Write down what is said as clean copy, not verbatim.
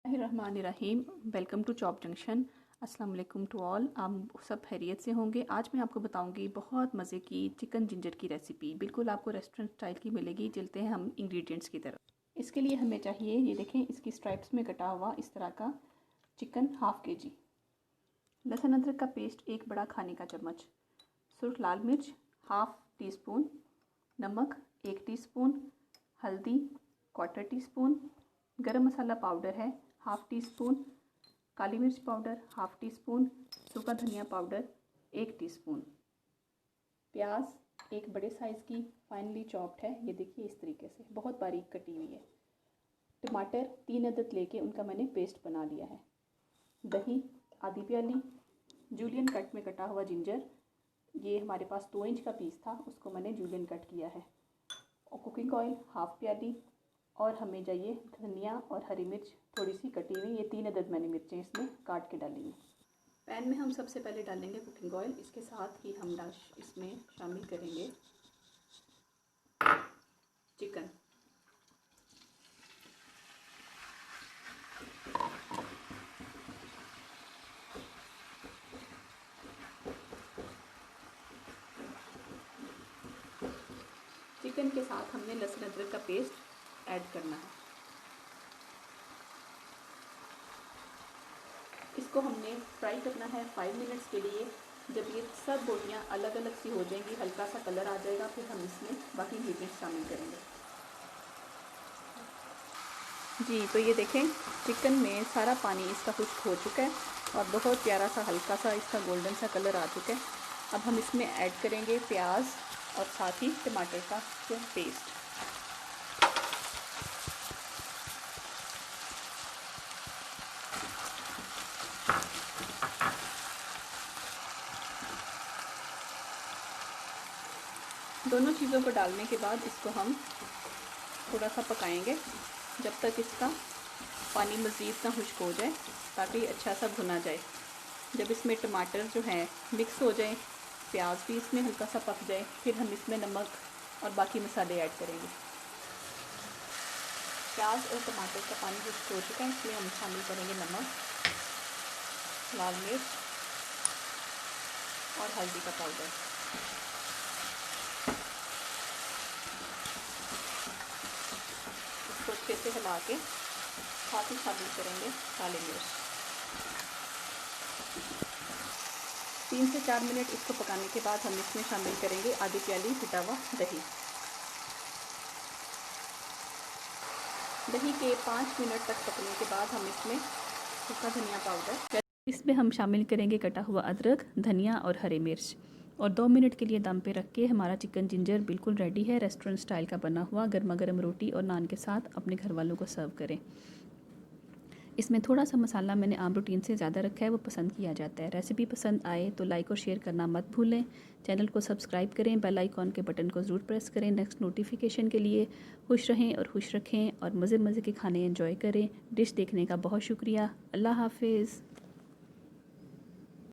बिस्मिल्लाहिर्रहमानिर्रहीम। Welcome to chop junction. अस्सलाम वालेकुम टू ऑल। आप सब खैरियत से होंगे। आज मैं आपको बताऊंगी बहुत मज़े की चिकन जिंजर की रेसिपी। बिल्कुल आपको रेस्टोरेंट स्टाइल की मिलेगी। चलते हैं हम इंग्रेडिएंट्स की तरफ। इसके लिए हमें चाहिए, ये देखें, इसकी स्ट्राइप्स में कटा हुआ इस तरह का चिकन ½ kg, लहसुन अदरक का पेस्ट 1 बड़ा खाने का चम्मच, सुर्ख लाल मिर्च ½ टीस्पून, नमक 1 टीस्पून, हल्दी 1/4 टीस्पून, गरम मसाला पाउडर है ½ टीस्पून, काली मिर्च पाउडर ½ टीस्पून, सूखा धनिया पाउडर 1 टीस्पून, प्याज एक बड़े साइज़ की फाइनली चॉप्ड है, ये देखिए इस तरीके से बहुत बारीक कटी हुई है। टमाटर 3 अदद लेके उनका मैंने पेस्ट बना लिया है। दही आधी प्याली, जूलियन कट में कटा हुआ जिंजर, ये हमारे पास 2 इंच का पीस था, उसको मैंने जूलियन कट किया है। और कुकिंग ऑयल ½ प्याली, और हमें चाहिए धनिया और हरी मिर्च थोड़ी सी कटी हुई, ये 3 अदद मैंने मिर्चें इसमें काट के डाली हैं। पैन में हम सबसे पहले डालेंगे कुकिंग ऑयल, इसके साथ ही हम इसमें शामिल करेंगे चिकन। चिकन के साथ हमने लहसुन अदरक का पेस्ट ऐड करना है। इसको हमने फ्राई करना है 5 मिनट्स के लिए। जब ये सब बोटियाँ अलग अलग सी हो जाएंगी, हल्का सा कलर आ जाएगा, फिर हम इसमें बाकी इंग्रेडिएंट्स शामिल करेंगे। जी, तो ये देखें चिकन में सारा पानी इसका खुश्क हो चुका है और बहुत प्यारा सा हल्का सा इसका गोल्डन सा कलर आ चुका है। अब हम इसमें ऐड करेंगे प्याज और साथ ही टमाटर का पेस्ट। दोनों चीज़ों को डालने के बाद इसको हम थोड़ा सा पकाएंगे जब तक इसका पानी मज़ीद ना खुश्क हो जाए, ताकि अच्छा सा भुना जाए। जब इसमें टमाटर जो है मिक्स हो जाए, प्याज भी इसमें हल्का सा पक जाए, फिर हम इसमें नमक और बाकी मसाले ऐड करेंगे। प्याज और टमाटर का पानी खुश्क हो चुका है, इसमें हम शामिल करेंगे नमक, लाल मिर्च और हल्दी का पाउडर। इसको अच्छे से हिला के साथ ही शामिल करेंगे काली मिर्च। 3 से 4 मिनट इसको पकाने के बाद हम इसमें शामिल करेंगे आधी प्याली फिटा हुआ दही। दही के 5 मिनट तक पकने के बाद हम इसमें सूखा धनिया पाउडर, इसमें हम शामिल करेंगे कटा हुआ अदरक, धनिया और हरी मिर्च, और 2 मिनट के लिए दम पे रख के हमारा चिकन जिंजर बिल्कुल रेडी है। रेस्टोरेंट स्टाइल का बना हुआ गर्मा गर्म रोटी और नान के साथ अपने घर वालों को सर्व करें। इसमें थोड़ा सा मसाला मैंने आम रूटीन से ज़्यादा रखा है, वो पसंद किया जाता है। रेसिपी पसंद आए तो लाइक और शेयर करना मत भूलें। चैनल को सब्सक्राइब करें, बेल आइकॉन के बटन को ज़रूर प्रेस करें नेक्स्ट नोटिफिकेशन के लिए। खुश रहें और खुश रखें और मज़े मज़े के खाने एंजॉय करें। डिश देखने का बहुत शुक्रिया। अल्लाह हाफिज़।